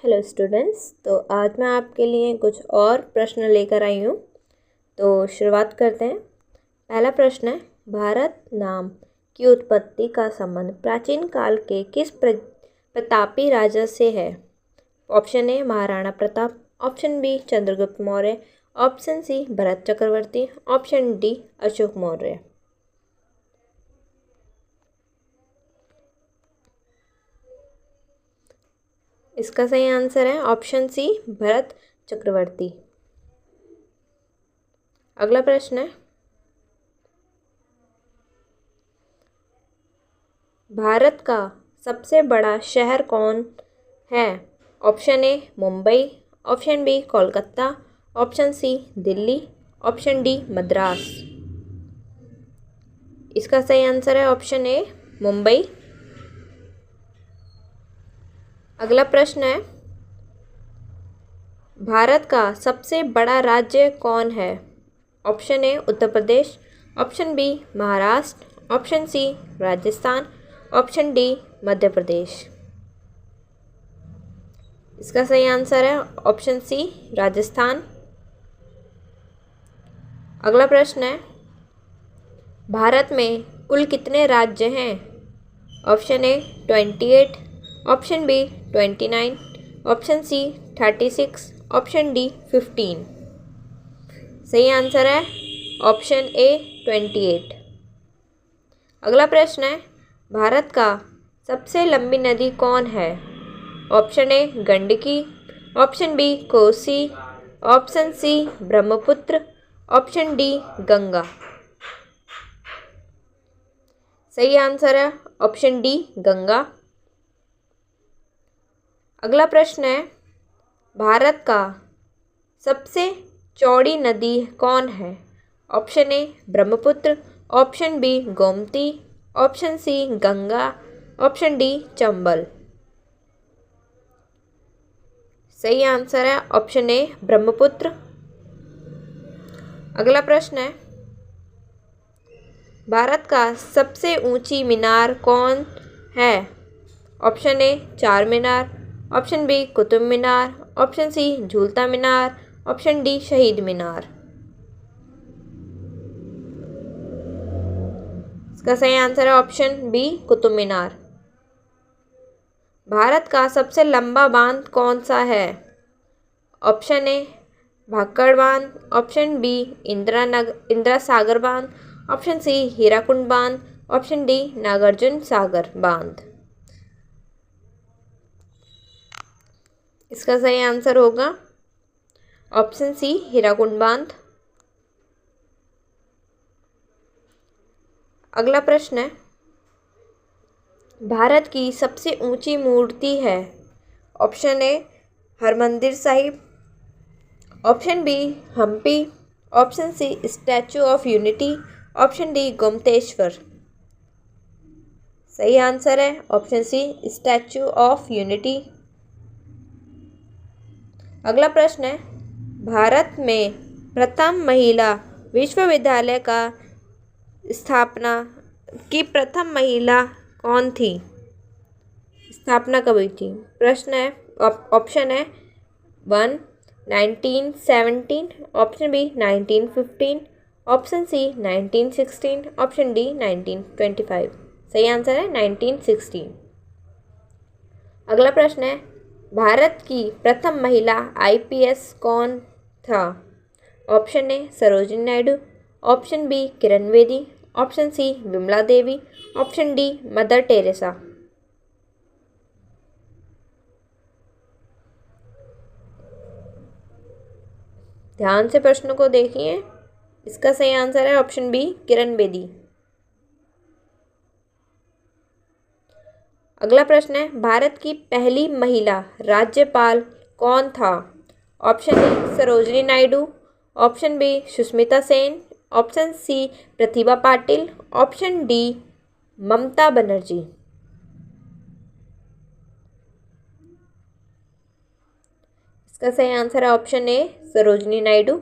Hello students. तो आज मैं आपके लिए कुछ और प्रश्न लेकर आई हूँ। तो शुरुआत करते हैं। पहला प्रश्न है, भारत नाम की उत्पत्ति का संबंध प्राचीन काल के किस प्रतापी राजा से है? Option A Maharana Pratap, option B Chandragupta Maurya, option C Bharat Chakravarti, option D Ashok Maurya. इसका सही आंसर है ऑप्शन सी भरत चक्रवर्ती। अगला प्रश्न है, भारत का सबसे बड़ा शहर कौन है? Option A Mumbai, option B Kolkata, option C Delhi, option D Madras. इसका सही आंसर है ऑप्शन ए मुंबई। अगला प्रश्न है, भारत का सबसे बड़ा राज्य कौन है? Option A Uttar Pradesh, option B Maharashtra, option C Rajasthan, option D Madhya Pradesh. इसका सही आंसर है ऑप्शन सी राजस्थान। अगला प्रश्न है, भारत में कुल कितने राज्य हैं? Option A 28, option B 29, option C 36, option D 15। सही आंसर है ऑप्शन ए 28। अगला प्रश्न है, भारत का सबसे लंबी नदी कौन है? Option A Gandaki, option B Kosi, option C Brahmaputra, option D Ganga. सही आंसर है ऑप्शन डी गंगा। अगला प्रश्न है, भारत का सबसे चौड़ी नदी कौन है? Option A Brahmaputra, option B Gomti, option C Ganga, option D Chambal. सही आंसर है ऑप्शन ए ब्रह्मपुत्र। अगला प्रश्न है, भारत का सबसे ऊंची मीनार कौन है? ऑप्शन ए चार मीनार, option B Qutub Minar, option C झूलता मीनार, ऑप्शन डी शहीद मीनार। इसका सही आंसर है ऑप्शन बी कुतुब मीनार। भारत का सबसे लंबा बांध कौन सा है? ऑप्शन ए भाखड़ बांध, ऑप्शन बी इंदिरा सागर बांध, ऑप्शन सी हीराकुंड बांध, ऑप्शन डी नागार्जुन सागर बांध। इसका सही आंसर होगा ऑप्शन सी हीराकुंड बांध। अगला प्रश्न है, भारत की सबसे ऊंची मूर्ति है? Option A Harmandir Sahib, option B Hampi, option C Statue of Unity, option D Gommateshwara. सही आंसर है option C Statue of Unity. अगला प्रश्न है, भारत में प्रथम महिला विश्वविद्यालय का स्थापना की प्रथम महिला कौन थी? स्थापना कब हुई थी? प्रश्न है, ऑप्शन है 1 1917, option B 1915, option C 1916, option D 1925। सही आंसर है 1916। अगला प्रश्न है, भारत की प्रथम महिला आईपीएस कौन था? Option A Sarojini Naidu, option B Kiran Bedi, option C Vimla Devi, option D Mother Teresa. ध्यान से प्रश्न को देखिए। इसका सही आंसर है ऑप्शन बी किरण बेदी। अगला प्रश्न है, भारत की पहली महिला राज्यपाल कौन था? Option A Sarojini Naidu, option B Sushmita Sen, option C Pratibha Patil, option D Mamata Banerjee. इसका सही आंसर है ऑप्शन ए सरोजिनी नायडू।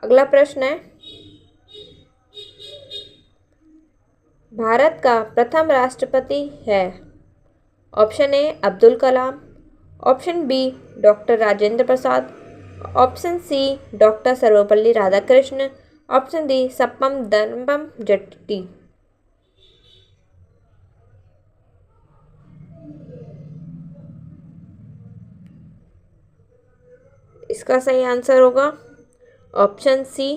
अगला प्रश्न है, भारत का प्रथम राष्ट्रपति है? Option A Abdul Kalam, option B doctor Rajendra Prasad, option C doctor Sarvepalli Radhakrishna, option D सप्पम दनबम जट्टी। इसका सही आंसर होगा option C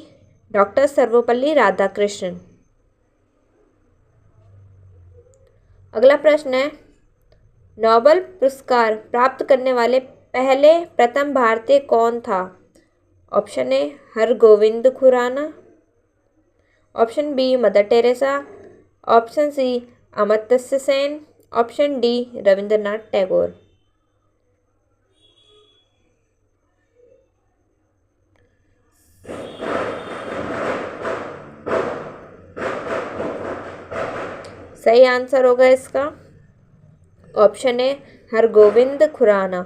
doctor Sarvepalli Radhakrishnan. अगला प्रश्न है, नोबेल पुरस्कार प्राप्त करने वाले पहले प्रथम भारतीय कौन था? Option A Hargobind Khorana, option B Mother Teresa, option C Amartya Sen, option D Rabindranath Tagore. सही आंसर होगा इसका ऑप्शन ए हरगोविंद खुराना।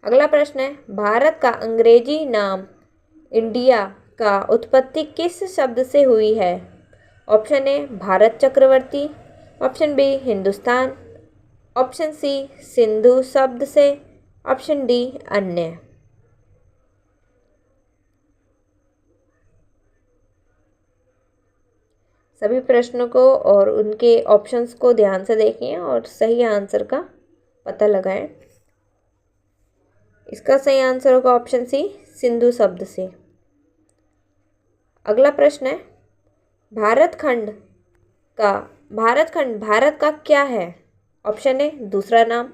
अगला प्रश्न है, भारत का अंग्रेजी नाम इंडिया का उत्पत्ति किस शब्द से हुई है? Option A Bharat Chakravarti, option B Hindustan, option C Sindhu शब्द से, ऑप्शन डी अन्य। सभी प्रश्नों को और उनके ऑप्शंस को ध्यान से देखें और सही आंसर का पता लगाएं। इसका सही आंसर होगा ऑप्शन सी सिंधु शब्द से। अगला प्रश्न है, भारत का क्या है? ऑप्शन ए दूसरा नाम,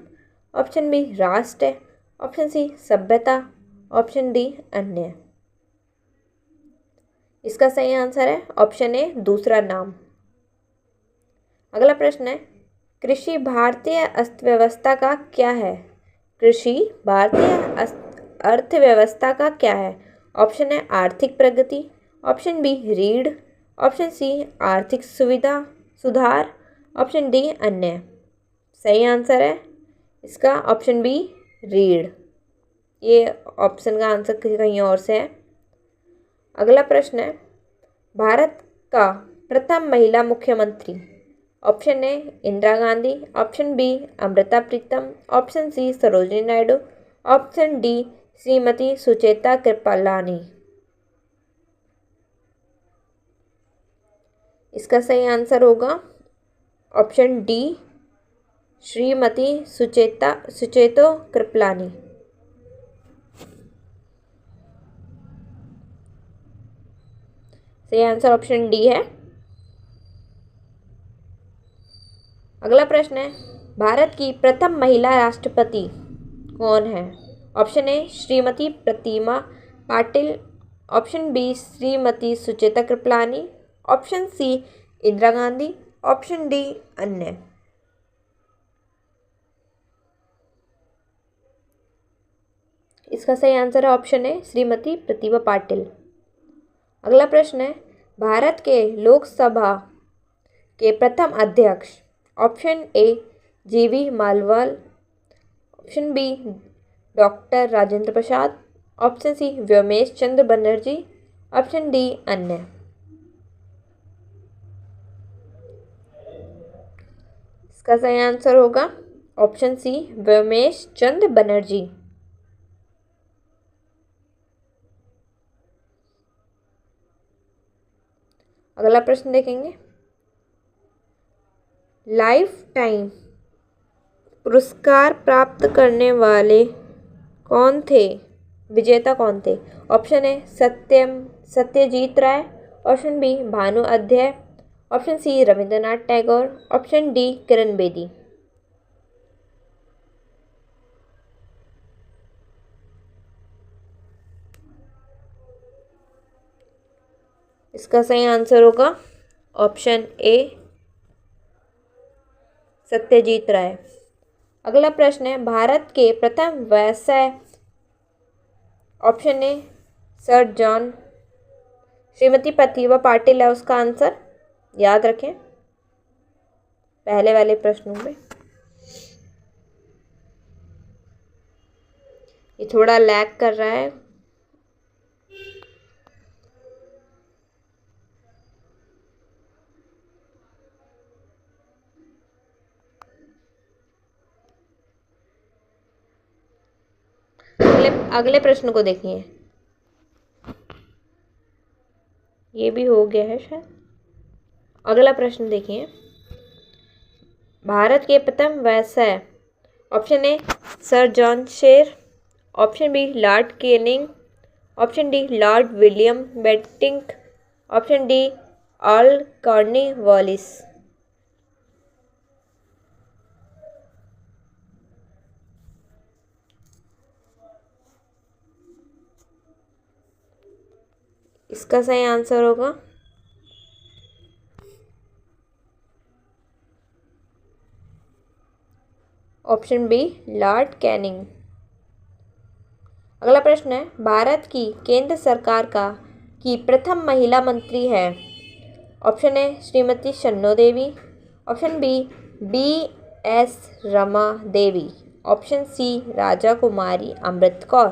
ऑप्शन बी राष्ट्र, ऑप्शन सी सभ्यता, ऑप्शन डी अन्य। इसका सही आंसर है ऑप्शन ए दूसरा नाम। अगला प्रश्न है, कृषि भारतीय अर्थव्यवस्था का क्या है? कृषि भारतीय अर्थव्यवस्था का क्या है? ऑप्शन है आर्थिक प्रगति, ऑप्शन बी रीढ़, ऑप्शन सी आर्थिक सुधार, ऑप्शन डी अन्य। सही आंसर है इसका ऑप्शन बी रीढ़। ये ऑप्शन का आंसर कहीं और से है। अगला प्रश्न है, भारत का प्रथम महिला मुख्यमंत्री? Option A Indira Gandhi, option B Amrita Pritam, option C Sarojini Naidu, option D Shrimati Sucheta Kripalani. इसका सही आंसर होगा ऑप्शन डी श्रीमती सुचेतो कृपलानी। सही आंसर ऑप्शन डी है। अगला प्रश्न है, भारत की प्रथम महिला राष्ट्रपति कौन है? Option A Shrimati Pratima Patil, option B Shrimati Sucheta Kripalani, option C Indira Gandhi, option D अन्य। इसका सही आंसर है ऑप्शन ए श्रीमती प्रतिभा पाटिल। अगला प्रश्न है, भारत के लोकसभा के प्रथम अध्यक्ष? ऑप्शन ए जीवी मालवाल, option B doctor Rajendra Prasad, option सी व्योमेश चंद्र बनर्जी, ऑप्शन डी अन्य। इसका सही आंसर होगा ऑप्शन सी व्योमेश चंद्र बनर्जी। अगला प्रश्न देखेंगे, लाइफ टाइम पुरस्कार प्राप्त करने वाले कौन थे? विजेता कौन थे? Option A Satyajit Ray, option B Bhanu Athaiya, option C Rabindranath Tagore, option D Kiran Bedi. इसका सही आंसर होगा ऑप्शन ए सत्यजीत राय। अगला प्रश्न है, भारत के प्रथम व्यवसाय? Option A sir John, Shrimati Pratibha Patil है उसका आंसर, याद रखें पहले वाले प्रश्नों में। ये थोड़ा लैग कर रहा है। अगले प्रश्न को देखिए, ये भी हो गया है शायद। अगला प्रश्न देखिए, भारत के प्रथम viceroy. Option A sir John Shore, option B lord Canning, option D lord William Bentinck, option D all Cornwallis. इसका सही आंसर होगा ऑप्शन बी लॉर्ड कैनिंग। अगला प्रश्न है, भारत की केंद्र सरकार की प्रथम महिला मंत्री है। ऑप्शन ए श्रीमती शन्नो देवी, option B S Rama Devi, option C राजा कुमारी अमृत कौर,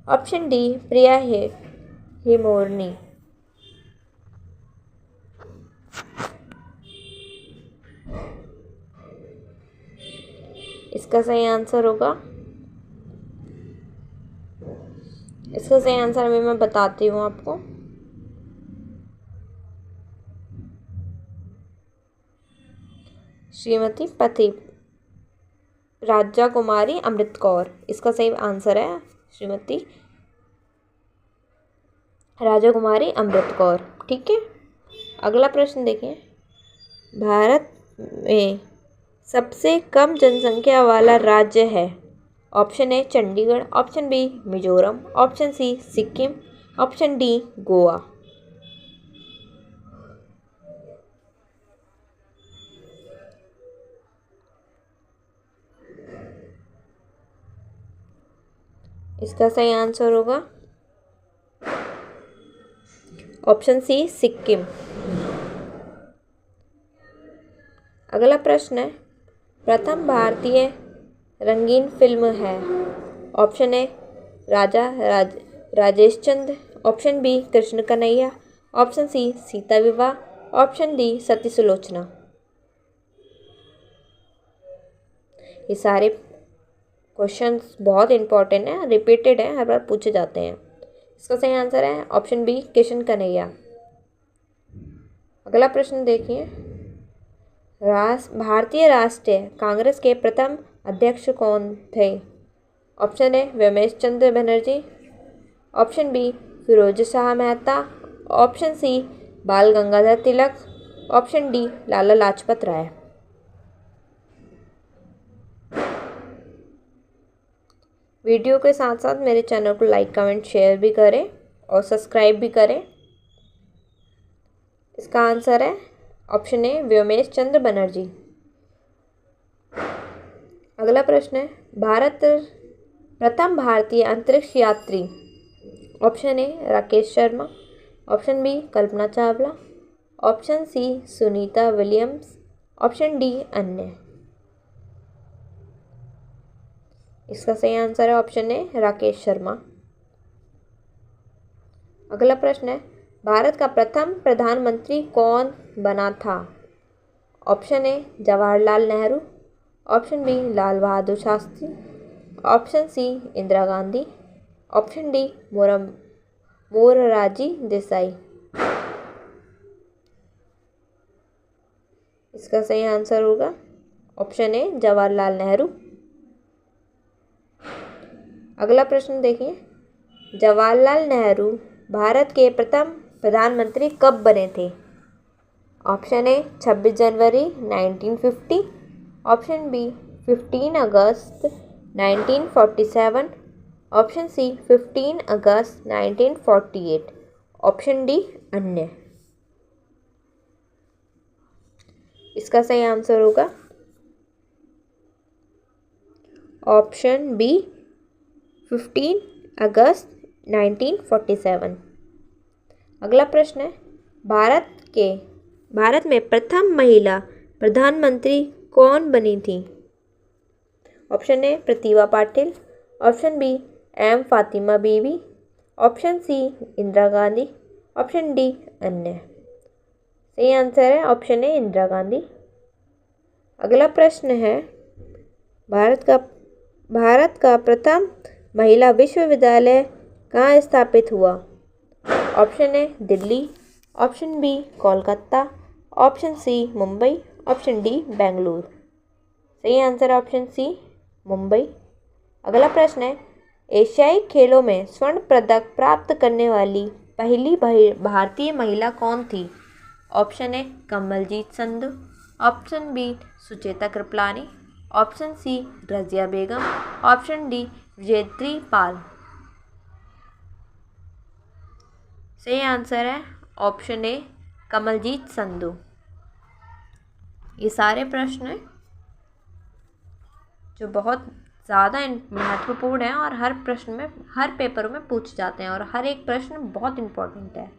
ऑप्शन डी प्रिया हिमोरनी। इसका सही आंसर होगा, इसका सही आंसर अभी मैं बताती हूँ आपको। श्रीमती पति राजा कुमारी अमृत कौर, इसका सही आंसर है श्रीमती राजा कुमारी अमृत कौर। ठीक है, अगला प्रश्न देखिए, भारत में सबसे कम जनसंख्या वाला राज्य है। Option A Chandigarh, option B Mizoram, option C Sikkim, option D Goa. इसका सही आंसर होगा ऑप्शन सी सिक्किम। अगला प्रश्न है, प्रथम भारतीय रंगीन फिल्म है। Option A Rajesh Chandra, option B Krishna Kanhaiya, option C Sita Vivah, option D सती सुलोचना। ये सारे क्वेश्चंस बहुत इंपॉर्टेंट हैं, रिपीटेड हैं, हर बार पूछे जाते हैं। इसका सही आंसर है ऑप्शन बी कृष्ण कन्हैया। अगला प्रश्न देखिए, भारतीय राष्ट्रीय कांग्रेस के प्रथम अध्यक्ष कौन थे। Option A Womesh Chandra Banerjee, option B Firoz Shah Mehta, option C Bal Gangadhar Tilak, option D Lala Lajpat Rai. Video के साथ साथ मेरे चैनल को लाइक कमेंट शेयर भी करें और सब्सक्राइब भी करें। इसका आंसर है ऑप्शन ए व्योमेश चंद्र बनर्जी। अगला प्रश्न है, भारत प्रथम भारतीय अंतरिक्ष यात्री। Option A Rakesh Sharma, option B Kalpana Chawla, option C Sunita Williams, option D अन्य। इसका सही आंसर है ऑप्शन ए राकेश शर्मा। अगला प्रश्न है, भारत का प्रथम प्रधानमंत्री कौन बना था। Option A Jawaharlal Nehru, option B Lal Bahadur Shastri, option C Indira Gandhi, option D Morarji Desai. इसका सही आंसर होगा ऑप्शन ए जवाहरलाल नेहरू। अगला प्रश्न देखिए, जवाहरलाल नेहरू भारत के प्रथम प्रधानमंत्री कब बने थे। ऑप्शन ए 26 जनवरी 1950, ऑप्शन बी 15 अगस्त 1947, ऑप्शन सी 15 अगस्त 1948, ऑप्शन डी अन्य। इसका सही आंसर होगा ऑप्शन बी 15 अगस्त 1947। अगला प्रश्न है, भारत में प्रथम महिला प्रधानमंत्री कौन बनी थी। Option A Pratibha Patil, option B M Fathima Beevi, option C Indira Gandhi, option D अन्य। सही आंसर है ऑप्शन ए इंदिरा गांधी। अगला प्रश्न है, भारत का प्रथम महिला विश्वविद्यालय कहाँ स्थापित हुआ? Option A Delhi, option B Kolkata, option C Mumbai, option D Bengaluru. सही आंसर है ऑप्शन सी मुंबई। अगला प्रश्न है, एशियाई खेलों में स्वर्ण पदक प्राप्त करने वाली पहली भारतीय महिला कौन थी? Option A Kamaljit Sandhu, option B Sucheta Kripalani, option C Razia Begum, option D Vijendri Pal. सही आंसर है ऑप्शन ए कमलजीत संधू। ये सारे प्रश्न जो बहुत ज़्यादा महत्वपूर्ण हैं और हर प्रश्न में, हर पेपर में पूछे जाते हैं और हर एक प्रश्न बहुत इम्पोर्टेंट है।